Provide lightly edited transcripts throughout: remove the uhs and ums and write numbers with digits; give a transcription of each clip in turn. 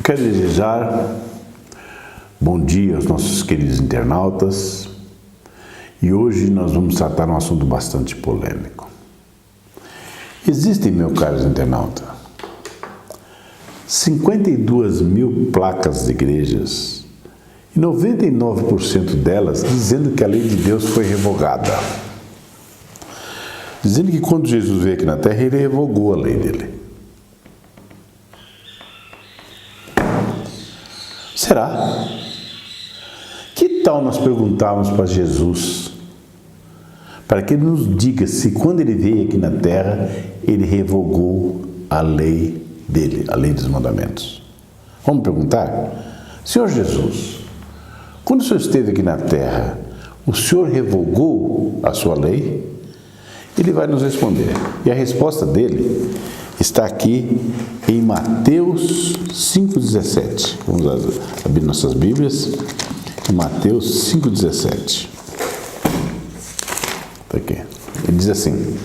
Quero desejar bom dia aos nossos queridos internautas e hoje nós vamos tratar um assunto bastante polêmico. Existem, meus caros internautas, 52 mil placas de igrejas e 99% delas dizendo que a lei de Deus foi revogada. Dizendo que quando Jesus veio aqui na terra, ele revogou a lei dele. Será? Que tal nós perguntarmos para Jesus, para que ele nos diga se quando ele veio aqui na terra, ele revogou a lei dele, a lei dos mandamentos? Vamos perguntar? Senhor Jesus, quando o Senhor esteve aqui na terra, o Senhor revogou a sua lei? Ele vai nos responder. E a resposta dele está aqui em Mateus 5,17. Vamos abrir nossas Bíblias. Em Mateus 5,17. Está aqui. Ele diz assim: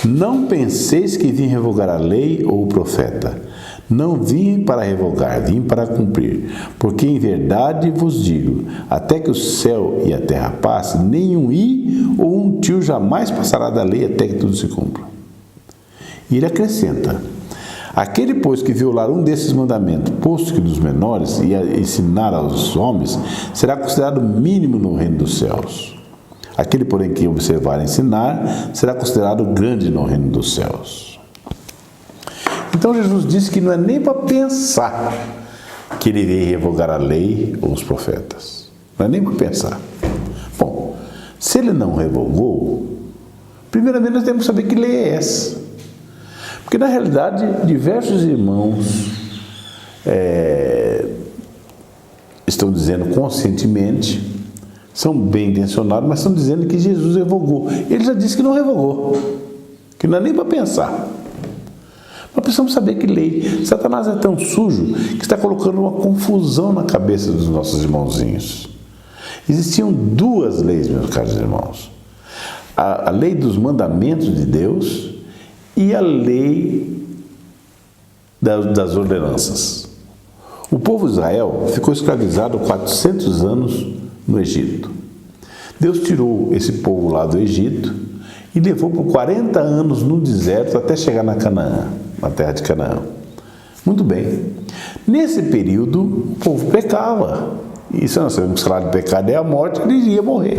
não penseis que vim revogar a lei ou o profeta. Não vim para revogar, vim para cumprir. Porque em verdade vos digo, até que o céu e a terra passem, nem um i ou um tio jamais passará da lei até que tudo se cumpra. E ele acrescenta: aquele, pois, que violar um desses mandamentos, posto que dos menores, e ensinar aos homens, será considerado mínimo no reino dos céus. Aquele, porém, que observar e ensinar, será considerado grande no reino dos céus. Então Jesus disse que não é nem para pensar que ele veio revogar a lei ou os profetas. Não é nem para pensar. Bom, se ele não revogou, primeiramente nós temos que saber que lei é essa. Porque na realidade diversos irmãos estão dizendo conscientemente, são bem intencionados, mas estão dizendo que Jesus revogou. Ele já disse que não revogou, que não é nem para pensar. Nós precisamos saber que lei. Satanás é tão sujo que está colocando uma confusão na cabeça dos nossos irmãozinhos. Existiam duas leis, meus caros irmãos. A lei dos mandamentos de Deus e a lei das ordenanças. O povo de Israel ficou escravizado 400 anos no Egito. Deus tirou esse povo lá do Egito e levou por 40 anos no deserto até chegar na Canaã, na terra de Canaã. Muito bem. Nesse período, o povo pecava. E se nós sabemos que o salário do pecado é a morte, ele iria morrer.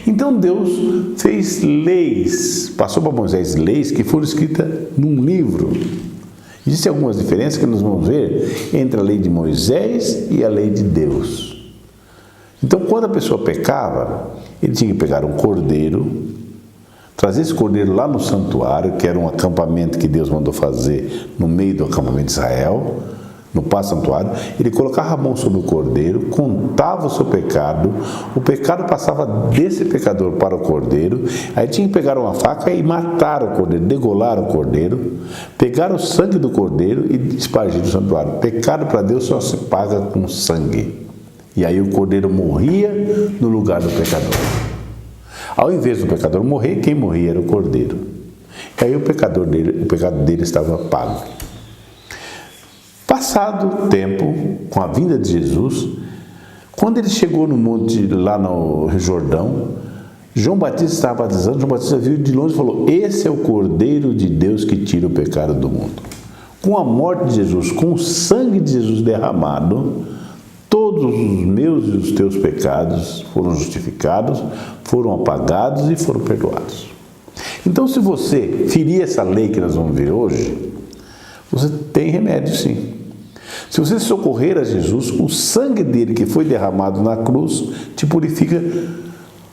Então Deus fez leis, passou para Moisés leis que foram escritas num livro. Existem algumas diferenças que nós vamos ver entre a lei de Moisés e a lei de Deus. Então, quando a pessoa pecava, ele tinha que pegar um cordeiro, trazer esse cordeiro lá no santuário, que era um acampamento que Deus mandou fazer no meio do acampamento de Israel, no passo santuário. Ele colocava a mão sobre o cordeiro, contava o seu pecado, o pecado passava desse pecador para o cordeiro, aí tinha que pegar uma faca e matar o cordeiro, degolar o cordeiro, pegar o sangue do cordeiro e espargir no santuário. Pecado para Deus só se paga com sangue. E aí o cordeiro morria no lugar do pecador. Ao invés do pecador morrer, quem morria era o cordeiro. E aí o pecado dele estava pago. Passado o tempo, com a vinda de Jesus, quando ele chegou no monte, lá no Jordão, João Batista estava batizando. João Batista viu de longe e falou: esse é o Cordeiro de Deus que tira o pecado do mundo. Com a morte de Jesus, com o sangue de Jesus derramado, todos os meus e os teus pecados foram justificados, foram apagados e foram perdoados. Então, se você ferir essa lei que nós vamos ver hoje, você tem remédio, sim. Se você socorrer a Jesus, o sangue dele que foi derramado na cruz te purifica.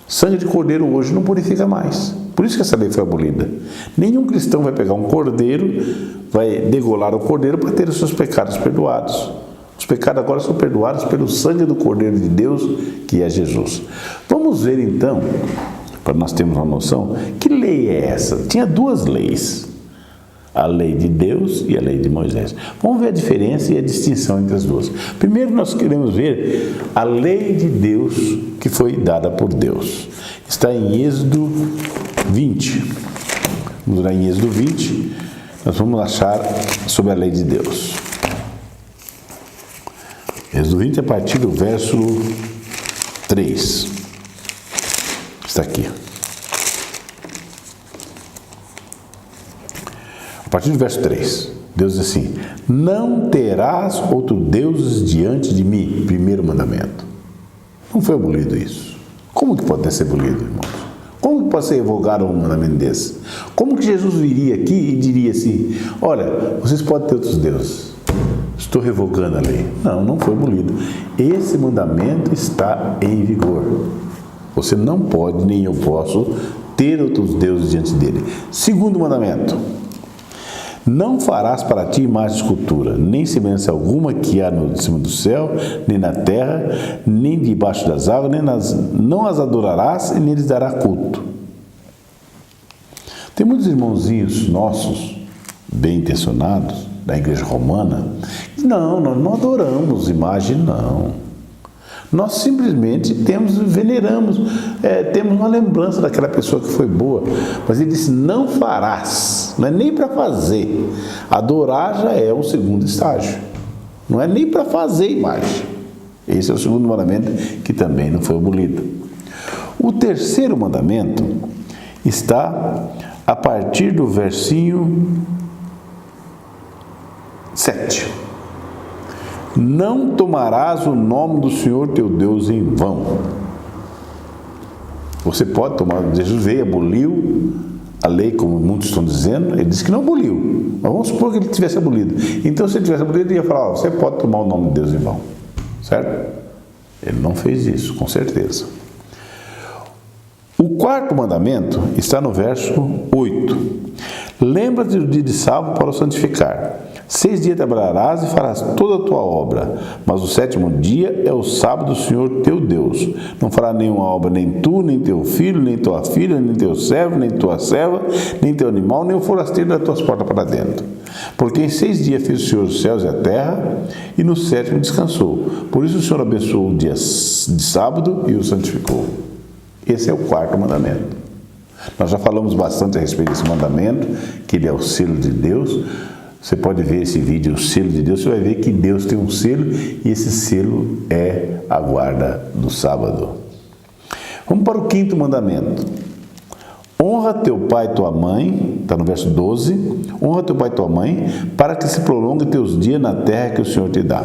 Sangue de cordeiro hoje não purifica mais. Por isso que essa lei foi abolida. Nenhum cristão vai pegar um cordeiro, vai degolar o cordeiro para ter os seus pecados perdoados. Os pecados agora são perdoados pelo sangue do Cordeiro de Deus, que é Jesus. Vamos ver então, para nós termos uma noção, que lei é essa? Tinha duas leis. A lei de Deus e a lei de Moisés. Vamos ver a diferença e a distinção entre as duas. Primeiro nós queremos ver a lei de Deus que foi dada por Deus. Está em Êxodo 20. Vamos lá em Êxodo 20, nós vamos achar sobre a lei de Deus. Êxodo 20 a partir do verso 3. Está aqui. A partir do verso 3, Deus diz assim: não terás outro deuses diante de mim. Primeiro mandamento. Não foi abolido isso. Como que pode ser abolido, irmãos? Como que pode ser revogado um mandamento desse? Como que Jesus viria aqui e diria assim: olha, vocês podem ter outros deuses, estou revogando a lei? Não, não foi abolido. Esse mandamento está em vigor. Você não pode, nem eu posso, ter outros deuses diante dele. Segundo mandamento: não farás para ti imagem de escultura, nem semelhança alguma que há no cima do céu, nem na terra, nem debaixo das águas, não as adorarás e nem lhes dará culto. Tem muitos irmãozinhos nossos, bem intencionados, da igreja romana, que nós não adoramos imagem, não. Nós simplesmente veneramos, temos uma lembrança daquela pessoa que foi boa. Mas ele disse: não farás. Não é nem para fazer. Adorar já é o segundo estágio. Não é nem para fazer imagem. Esse é o segundo mandamento, que também não foi abolido. O terceiro mandamento está a partir do versinho 7. Não tomarás o nome do Senhor teu Deus em vão. Você pode tomar. Jesus veio, aboliu a lei, como muitos estão dizendo. Ele disse que não aboliu, mas vamos supor que ele tivesse abolido. Então, se ele tivesse abolido, ele ia falar: você pode tomar o nome de Deus em vão, certo? Ele não fez isso, com certeza. O quarto mandamento está no verso 8. Lembra-te do dia de sábado para o santificar. 6 dias trabalharás e farás toda a tua obra, mas o sétimo dia é o sábado do Senhor teu Deus. Não fará nenhuma obra, nem tu, nem teu filho, nem tua filha, nem teu servo, nem tua serva, nem teu animal, nem o forasteiro das tuas portas para dentro. Porque em 6 dias fez o Senhor os céus e a terra, e no sétimo descansou. Por isso o Senhor abençoou o dia de sábado e o santificou. Esse é o quarto mandamento. Nós já falamos bastante a respeito desse mandamento, que ele é o selo de Deus. Você pode ver esse vídeo, o selo de Deus, você vai ver que Deus tem um selo, e esse selo é a guarda do sábado. Vamos para o quinto mandamento. Honra teu pai e tua mãe, está no verso 12. Honra teu pai e tua mãe, para que se prolongue teus dias na terra que o Senhor te dá.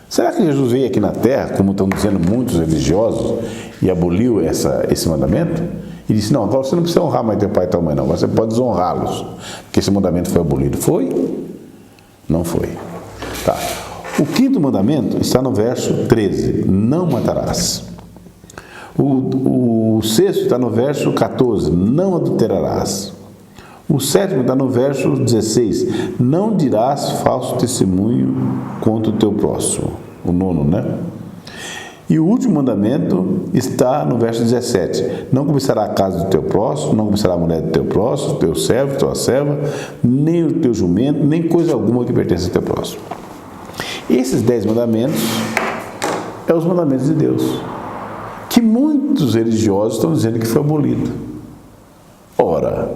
Será que Jesus veio aqui na terra, como estão dizendo muitos religiosos, e aboliu esse mandamento? E disse: não, agora você não precisa honrar mais teu pai e tua mãe, não. Você pode desonrá-los, porque esse mandamento foi abolido. Foi? Não foi. Tá. O quinto mandamento está no verso 13. Não matarás. O sexto está no verso 14. Não adulterarás. O sétimo está no verso 16. Não dirás falso testemunho contra o teu próximo. O nono, né? E o último mandamento está no verso 17. Não cobiçará a casa do teu próximo, não cobiçará a mulher do teu próximo, teu servo, tua serva, nem o teu jumento, nem coisa alguma que pertence ao teu próximo. Esses 10 mandamentos são os mandamentos de Deus, que muitos religiosos estão dizendo que foi abolido. Ora,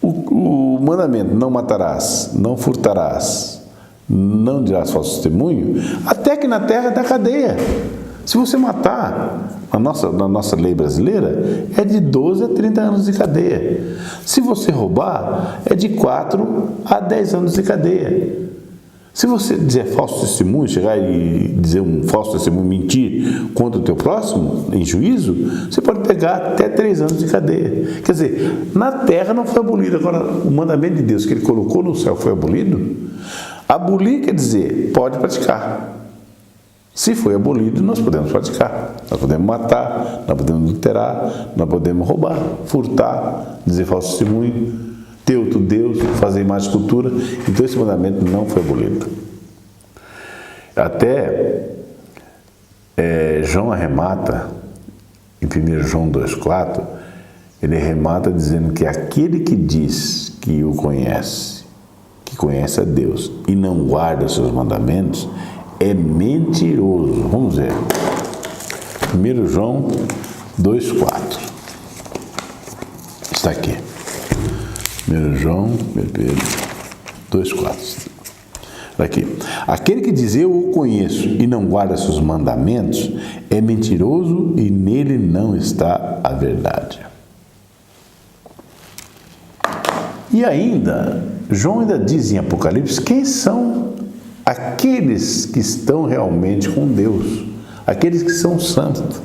o mandamento não matarás, não furtarás, não dirás falso testemunho, até que na terra da cadeia. Se você matar, na nossa lei brasileira, é de 12 a 30 anos de cadeia. Se você roubar, é de 4 a 10 anos de cadeia. Se você dizer falso testemunho, chegar e dizer um falso testemunho, mentir contra o teu próximo, em juízo, você pode pegar até 3 anos de cadeia. Quer dizer, na terra não foi abolido. Agora, o mandamento de Deus que ele colocou no céu foi abolido? Abolir quer dizer, pode praticar. Se foi abolido, nós podemos praticar. Nós podemos matar, nós podemos adulterar, nós podemos roubar, furtar, dizer falso testemunho, ter outro Deus, fazer imagem de escultura. Então esse mandamento não foi abolido. Até João arremata, em 1 João 2,4, ele arremata dizendo que aquele que diz que o conhece, que conhece a Deus e não guarda os seus mandamentos, é mentiroso. Vamos ver. 1 João 2,4. Está aqui. 1 João 2,4. Aqui. Aquele que diz eu o conheço e não guarda seus mandamentos é mentiroso e nele não está a verdade. E ainda, João ainda diz em Apocalipse quem são aqueles que estão realmente com Deus, aqueles que são santos.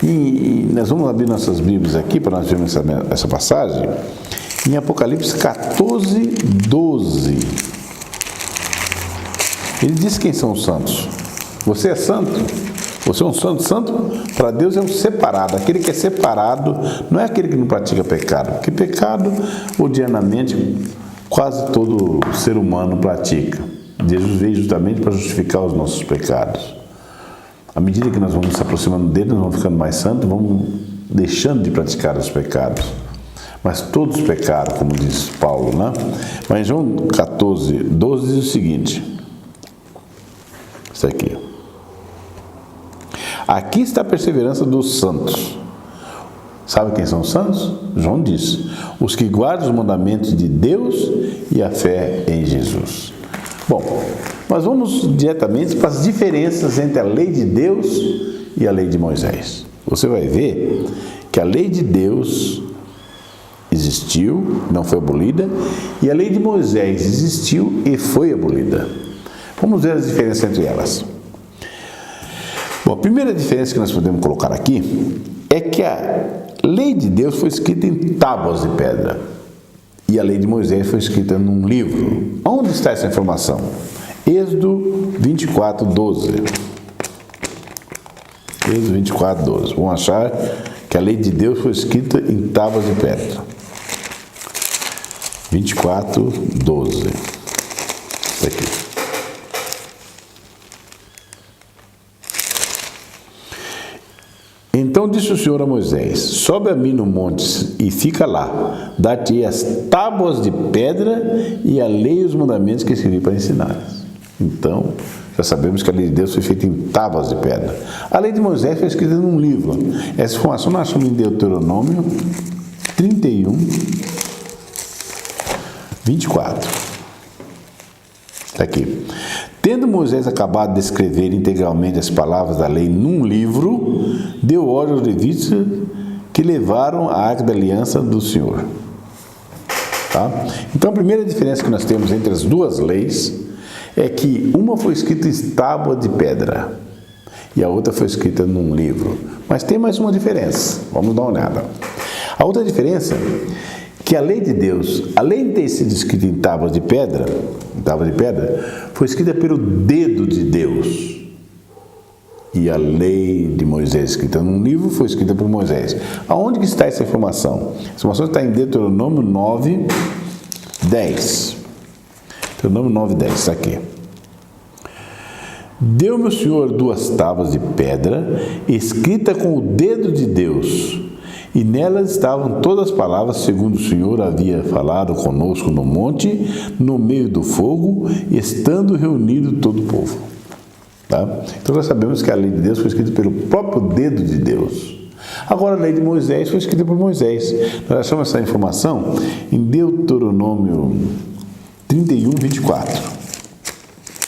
E nós vamos abrir nossas Bíblias aqui para nós vermos essa passagem em Apocalipse 14, 12. Ele diz quem são os santos. Você é santo? Você é um santo? Santo para Deus é um separado. Aquele que é separado não é aquele que não pratica pecado. Porque pecado, odianamente, quase todo ser humano pratica. Jesus veio justamente para justificar os nossos pecados. À medida que nós vamos se aproximando dele, nós vamos ficando mais santos, vamos deixando de praticar os pecados. Mas todos pecaram, como diz Paulo, né? Mas em João 14, 12 diz o seguinte. Isso aqui. Aqui está a perseverança dos santos. Sabe quem são os santos? João diz: os que guardam os mandamentos de Deus e a fé em Jesus. Bom, nós vamos diretamente para as diferenças entre a lei de Deus e a lei de Moisés. Você vai ver que a lei de Deus existiu, não foi abolida, e a lei de Moisés existiu e foi abolida. Vamos ver as diferenças entre elas. Bom, a primeira diferença que nós podemos colocar aqui é que a lei de Deus foi escrita em tábuas de pedra e a lei de Moisés foi escrita num livro. Onde está essa informação? Êxodo 24, 12. Êxodo 24, 12. Vamos achar que a lei de Deus foi escrita em tábuas de pedra. 24, 12. Isso aqui. Então disse o Senhor a Moisés: sobe a mim no monte e fica lá, dar-te as tábuas de pedra e a lei e os mandamentos que escrevi para ensinar. Então, já sabemos que a lei de Deus foi feita em tábuas de pedra. A lei de Moisés foi escrita num livro. Essa informação nós achamos em Deuteronômio 31, 24. Está aqui. Tendo Moisés acabado de escrever integralmente as palavras da lei num livro, deu ordem aos levitas que levaram a arca da aliança do Senhor. Tá? Então, a primeira diferença que nós temos entre as duas leis é que uma foi escrita em tábua de pedra e a outra foi escrita num livro. Mas tem mais uma diferença. Vamos dar uma olhada. A outra diferença é que a lei de Deus, além de ter sido escrita em tábuas de pedra, foi escrita pelo dedo de Deus. E a lei de Moisés, escrita num livro, foi escrita por Moisés. Aonde que está essa informação? Essa informação está em Deuteronômio 9, 10. Deuteronômio 9, 10, está aqui. Deu-me o Senhor 2 tábuas de pedra, escrita com o dedo de Deus, e nelas estavam todas as palavras segundo o Senhor havia falado conosco no monte, no meio do fogo, estando reunido todo o povo. Tá? Então nós sabemos que a lei de Deus foi escrita pelo próprio dedo de Deus. Agora a lei de Moisés foi escrita por Moisés. Nós achamos essa informação em Deuteronômio 31, 24.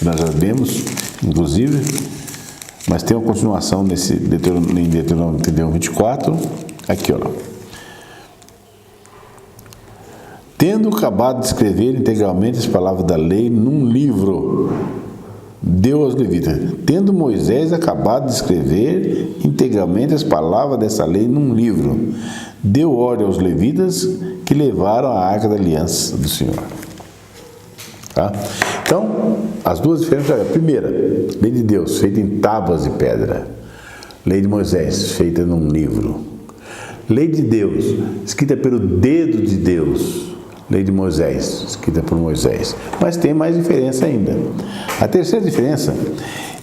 Nós já vemos, inclusive, mas tem uma continuação nesse em Deuteronômio 31, 24. Aqui, ó. Tendo acabado de escrever integralmente as palavras da lei num livro, deu aos levitas. Tendo Moisés acabado de escrever integralmente as palavras dessa lei num livro, deu ordem aos levitas que levaram a arca da aliança do Senhor. Tá? Então, as duas diferenças. A primeira, lei de Deus, feita em tábuas de pedra. Lei de Moisés, feita num livro. Lei de Deus, escrita pelo dedo de Deus. Lei de Moisés, escrita por Moisés. Mas tem mais diferença ainda. A terceira diferença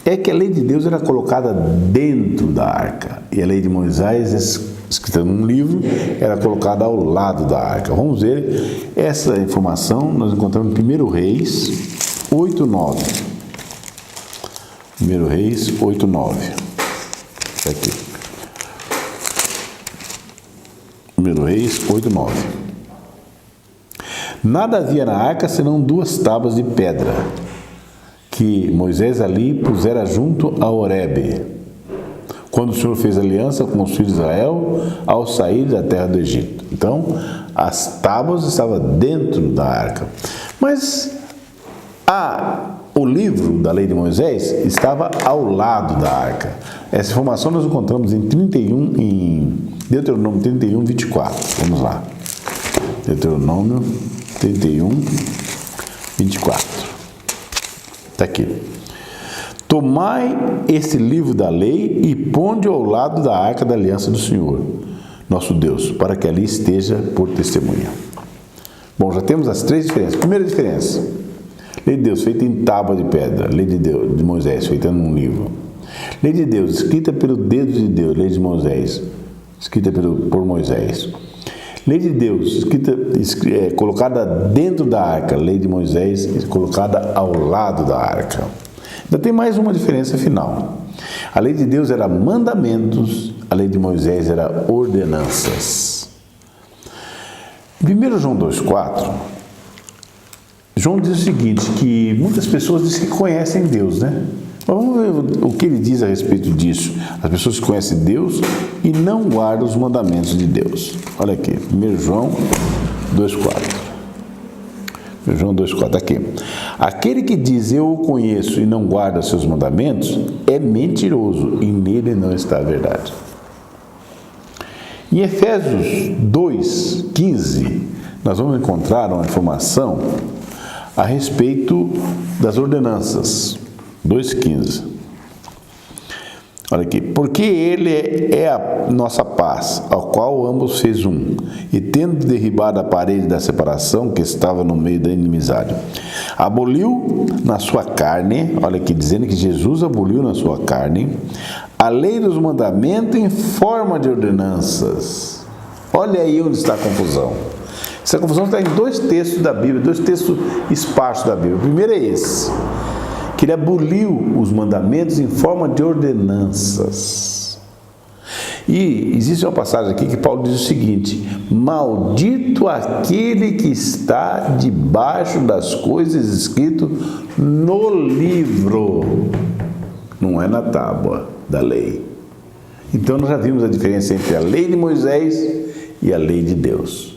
é que a lei de Deus era colocada dentro da arca. E a lei de Moisés, escrita num livro, era colocada ao lado da arca. Vamos ver essa informação, nós encontramos em 1 Reis 8, 9. 1 Reis 8, 9. Aqui. 1 Reis 8, 9. Nada havia na arca senão 2 tábuas de pedra que Moisés ali pusera junto a Horebe, quando o Senhor fez aliança com os filhos de Israel ao sair da terra do Egito. Então, as tábuas estavam dentro da arca. Mas o livro da lei de Moisés estava ao lado da arca. Essa informação nós encontramos em Deuteronômio 31, 24. Vamos lá. Deuteronômio 31, 24. Está aqui. Tomai esse livro da lei e ponde ao lado da arca da aliança do Senhor, nosso Deus, para que ali esteja por testemunha. Bom, já temos as três diferenças. Primeira diferença: lei de Deus feita em tábua de pedra, lei de Moisés feita num livro. Lei de Deus escrita pelo dedo de Deus, lei de Moisés escrita por Moisés. Lei de Deus colocada dentro da arca, lei de Moisés colocada ao lado da arca. Ainda tem mais uma diferença final. A lei de Deus era mandamentos, a lei de Moisés era ordenanças. Em 1 João 2,4, João diz o seguinte, que muitas pessoas dizem que conhecem Deus, né? Mas vamos ver o que ele diz a respeito disso. As pessoas que conhecem Deus e não guardam os mandamentos de Deus. Olha aqui, 1 João 2,4. 1 João 2,4, aqui. Aquele que diz eu o conheço e não guarda seus mandamentos é mentiroso e nele não está a verdade. Em Efésios 2,15, nós vamos encontrar uma informação a respeito das ordenanças. 2,15. Olha aqui. Porque ele é a nossa paz, ao qual ambos fez um, e tendo derribado a parede da separação que estava no meio da inimizade, aboliu na sua carne, olha aqui, dizendo que Jesus aboliu na sua carne, a lei dos mandamentos em forma de ordenanças. Olha aí onde está a confusão. Essa confusão está em dois textos da Bíblia, dois textos esparsos da Bíblia. O primeiro é esse, que ele aboliu os mandamentos em forma de ordenanças. E existe uma passagem aqui que Paulo diz o seguinte: maldito aquele que está debaixo das coisas escritas no livro, não é na tábua da lei. Então nós já vimos a diferença entre a lei de Moisés e a lei de Deus.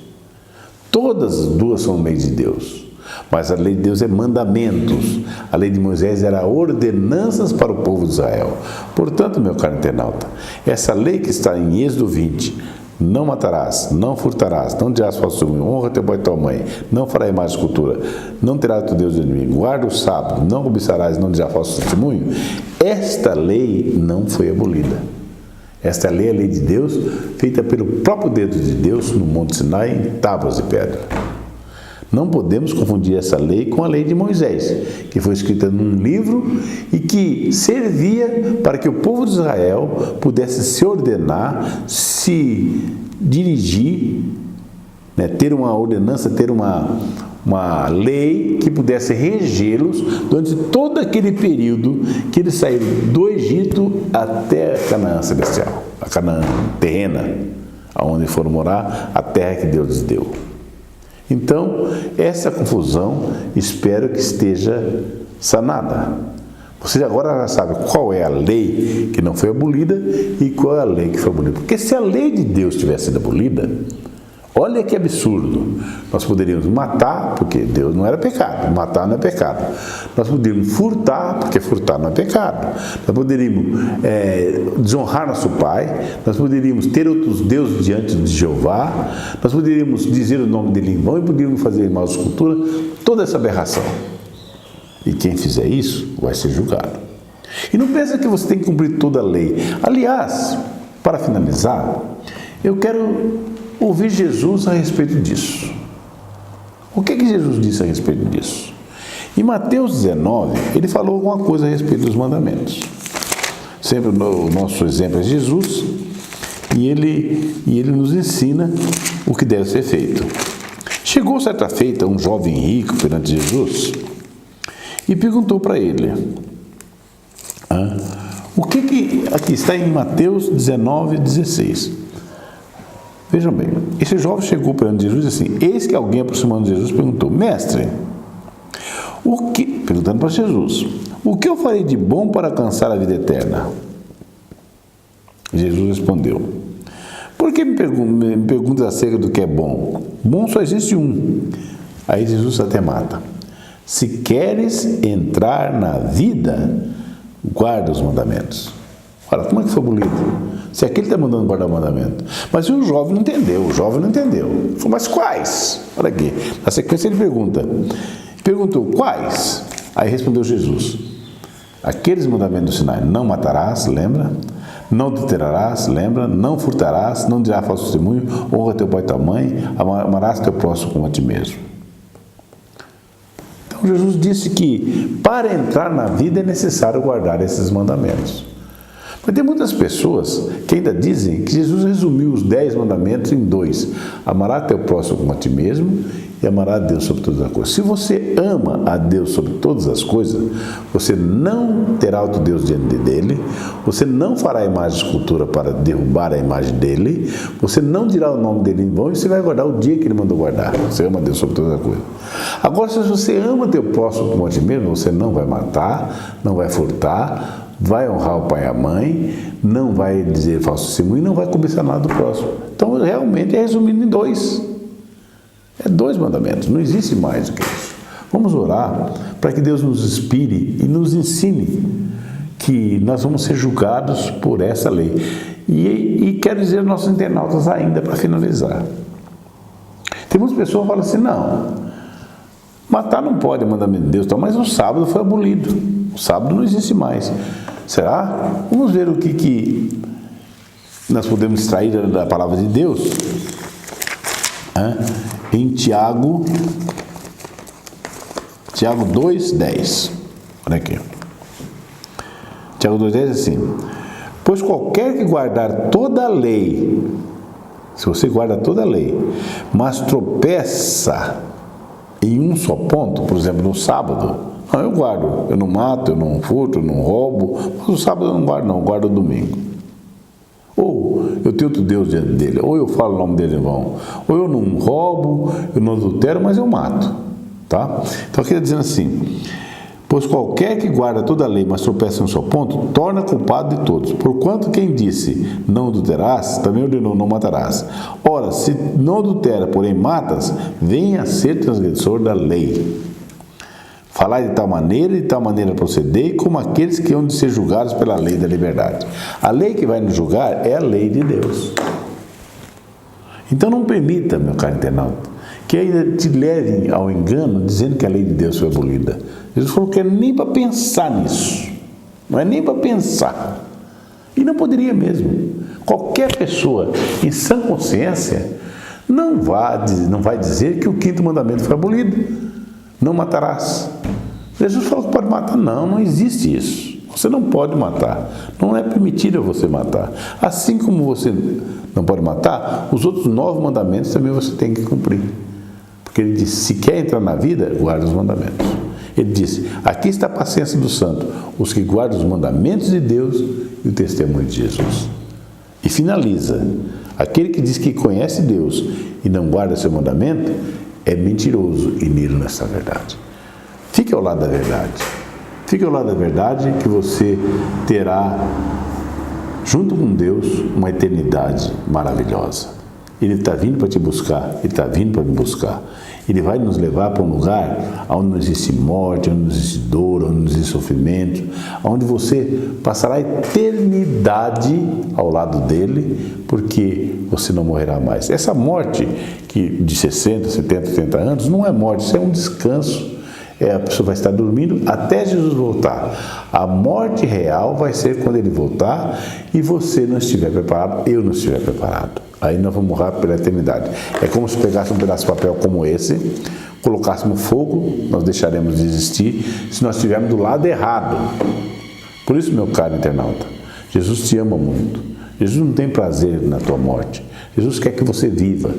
Todas as duas são leis de Deus. Mas a lei de Deus é mandamentos. A lei de Moisés era ordenanças para o povo de Israel. Portanto, meu caro internauta, essa lei que está em Êxodo 20, não matarás, não furtarás, não dirás falso testemunho, honra teu pai e tua mãe, não farás mais escultura, não terás teu Deus de inimigo, guarda o sábado, não cobiçarás, não dirás falso testemunho. Esta lei não foi abolida. Esta lei é a lei de Deus, feita pelo próprio dedo de Deus no Monte Sinai, em tábuas de pedra. Não podemos confundir essa lei com a lei de Moisés, que foi escrita num livro e que servia para que o povo de Israel pudesse se ordenar, se dirigir, né, ter uma ordenança, ter uma lei que pudesse regê-los durante todo aquele período que eles saíram do Egito até a Canaã celestial, a Canaã terrena, aonde foram morar, a terra que Deus lhes deu. Então, essa confusão, espero que esteja sanada. Você agora já sabe qual é a lei que não foi abolida e qual é a lei que foi abolida. Porque se a lei de Deus tivesse sido abolida, olha que absurdo. Nós poderíamos matar, porque Deus não era pecado. Matar não é pecado. Nós poderíamos furtar, porque furtar não é pecado. Nós poderíamos desonrar nosso pai. Nós poderíamos ter outros deuses diante de Jeová. Nós poderíamos dizer o nome dele em vão e poderíamos fazer mal escultura. Toda essa aberração. E quem fizer isso vai ser julgado. E não pensa que você tem que cumprir toda a lei. Aliás, para finalizar, eu quero ouvir Jesus a respeito disso. O que Jesus disse a respeito disso? Em Mateus 19, ele falou alguma coisa a respeito dos mandamentos. Sempre o nosso exemplo é Jesus, e ele nos ensina o que deve ser feito. Chegou certa feita um jovem rico perante Jesus e perguntou para ele, o que aqui está em Mateus 19, 16. Vejam bem, esse jovem chegou perante Jesus e disse assim, eis que alguém aproximando de Jesus perguntou, mestre, perguntando para Jesus, o que eu farei de bom para alcançar a vida eterna? Jesus respondeu: por que me perguntas acerca do que é bom? Bom só existe um. Aí Jesus até mata. Se queres entrar na vida, guarda os mandamentos. Olha, como é que foi abolido? Se aquele está mandando guardar o mandamento. Mas o jovem não entendeu, Ele falou, mas quais? Olha aqui, na sequência ele perguntou, quais? Aí respondeu Jesus, aqueles mandamentos do Sinai: não matarás, lembra? Não adulterarás, lembra? Não furtarás, não dirás falso testemunho, honra teu pai e tua mãe, amarás teu próximo como a ti mesmo. Então Jesus disse que para entrar na vida é necessário guardar esses mandamentos. Mas tem muitas pessoas que ainda dizem que Jesus resumiu os 10 mandamentos em 2. Amará teu próximo como a ti mesmo e amará a Deus sobre todas as coisas. Se você ama a Deus sobre todas as coisas, você não terá outro Deus diante dele, você não fará imagem de escultura para derrubar a imagem dele, você não dirá o nome dele em vão e você vai guardar o dia que ele mandou guardar. Você ama a Deus sobre todas as coisas. Agora, se você ama teu próximo como a ti mesmo, você não vai matar, não vai furtar, vai honrar o pai e a mãe, não vai dizer falso testemunho e não vai cobiçar nada do próximo. Então, realmente é resumido em 2. É 2 mandamentos, não existe mais do que isso. Vamos orar para que Deus nos inspire e nos ensine que nós vamos ser julgados por essa lei. E quero dizer aos nossos internautas ainda, para finalizar. Tem muitas pessoas que falam assim, não, matar não pode, é mandamento de Deus, mas o sábado foi abolido. O sábado não existe mais. Será? Vamos ver o que nós podemos extrair da palavra de Deus. Em Tiago 2:10. Olha aqui. Tiago 2:10 é assim: pois qualquer que guardar toda a lei, se você guarda toda a lei, mas tropeça em um só ponto, por exemplo, no sábado, não, eu guardo, eu não mato, eu não furto, eu não roubo, mas o sábado eu não guardo, não, eu guardo o domingo. Ou eu tenho outro Deus diante dele, ou eu falo o nome dele em vão, ou eu não roubo, eu não adultero, mas eu mato, tá? Então aqui está dizendo assim: pois qualquer que guarda toda a lei, mas tropeça em um só ponto, torna culpado de todos. Porquanto quem disse, não adulterás, também ordenou, não matarás. Ora, se não adultera, porém matas, venha a ser transgressor da lei. Falai de tal maneira procedei, como aqueles que hão de ser julgados pela lei da liberdade. A lei que vai nos julgar é a lei de Deus. Então não permita, meu caro internauta, que ainda te levem ao engano dizendo que a lei de Deus foi abolida. Jesus falou que é nem para pensar nisso. Não é nem para pensar. E não poderia mesmo. Qualquer pessoa em sã consciência não vai dizer que o 5º mandamento foi abolido. Não matarás. Jesus falou que pode matar. Não existe isso. Você não pode matar. Não é permitido você matar. Assim como você não pode matar, os outros 9 mandamentos também você tem que cumprir. Porque ele disse, se quer entrar na vida, guarda os mandamentos. Ele disse, aqui está a paciência do santo, os que guardam os mandamentos de Deus e o testemunho de Jesus. E finaliza, aquele que diz que conhece Deus e não guarda seu mandamento, é mentiroso e nele não está a verdade. Fique ao lado da verdade. Fique ao lado da verdade que você terá, junto com Deus, uma eternidade maravilhosa. Ele está vindo para te buscar, Ele está vindo para me buscar. Ele vai nos levar para um lugar onde não existe morte, onde não existe dor, onde não existe sofrimento, onde você passará a eternidade ao lado dele, porque você não morrerá mais. Essa morte de 60, 70, 80 anos não é morte, isso é um descanso. A pessoa vai estar dormindo até Jesus voltar. A morte real vai ser quando ele voltar e você não estiver preparado, eu não estiver preparado. Aí nós vamos morrer pela eternidade. É como se pegasse um pedaço de papel como esse, colocássemos fogo, nós deixaremos de existir se nós estivermos do lado errado. Por isso, meu caro internauta, Jesus te ama muito. Jesus não tem prazer na tua morte. Jesus quer que você viva.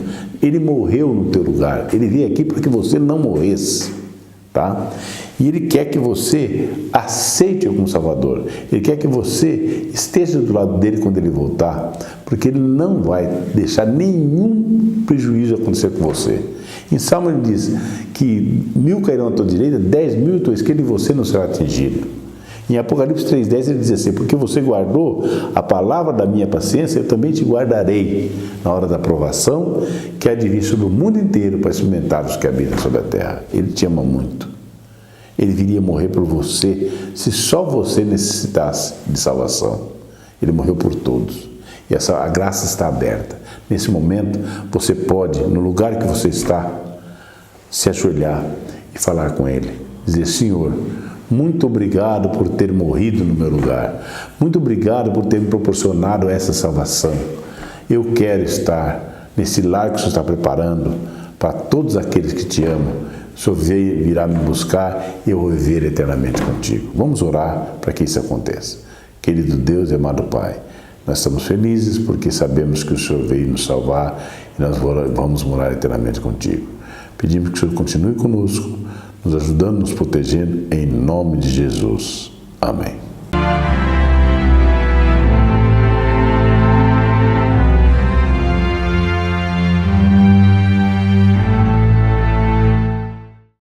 Ele morreu no teu lugar. Ele veio aqui para que você não morresse. Tá? E Ele quer que você aceite-o como Salvador. Ele quer que você esteja do lado dele quando Ele voltar, porque Ele não vai deixar nenhum prejuízo acontecer com você. Em Salmo ele diz que 1000 cairão à tua direita, 10.000 à tua esquerda e você não será atingido. Em Apocalipse 3,10 ele diz assim: porque você guardou a palavra da minha paciência, eu também te guardarei na hora da provação, que há de vir sobre o mundo inteiro para experimentar os que habitam sobre a terra. Ele te ama muito. Ele viria morrer por você, se só você necessitasse de salvação. Ele morreu por todos. E a graça está aberta. Nesse momento, você pode, no lugar que você está, se ajoelhar e falar com Ele. Dizer: Senhor, muito obrigado por ter morrido no meu lugar. Muito obrigado por ter me proporcionado essa salvação. Eu quero estar nesse lar que o Senhor está preparando para todos aqueles que te amam. O Senhor virá me buscar e eu vou viver eternamente contigo. Vamos orar para que isso aconteça. Querido Deus e amado Pai, nós estamos felizes porque sabemos que o Senhor veio nos salvar e nós vamos morar eternamente contigo. Pedimos que o Senhor continue conosco, nos ajudando, nos protegendo, em nome de Jesus. Amém.